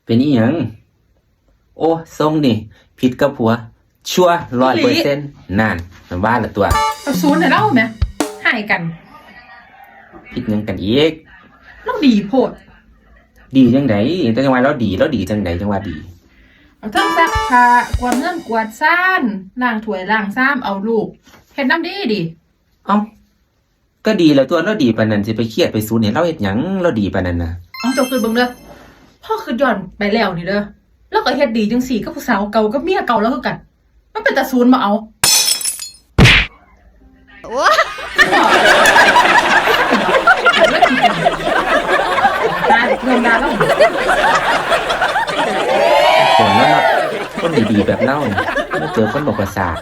เป็นอีหยังโอ้ทรงนี่ผิดกับผัว ชัวร์100%นั่นมันว่าละตัว เอาศูนย์ให้เล่าไหมให้กัน ผิดหยังกันอีก เราดีโพด ดีจังไดแต่จังว่าเราดีจังไดจังว่าดี เอาทั้งซักผ้ากวาดเงินกวาดซ่านล้างถ้วยล้างซ้ำเอาลูกเฮ็ดน้ำดีดิ เอ้าก็ดีแล้วตัวเราดีปานนั้นสิไปเครียดไปสูญให้เราเฮ็ดหยังเราดีปานนั้นน่ะ เอาเจ้าคือเบิ่งเด้อพ่อคือย้อนไปแล้วนี่เด้อแล้วก็เฮ็ดดีจังสี่กับผู้สาวเก่ากับเมียเก่าแล้วคือกัน มันเป็นตาศูนย์มาเอาตาเรื่องดาแล้ว คนนั้นน่ะคนดีๆแบบเราน่ะไม่เจอคนบอกประสาท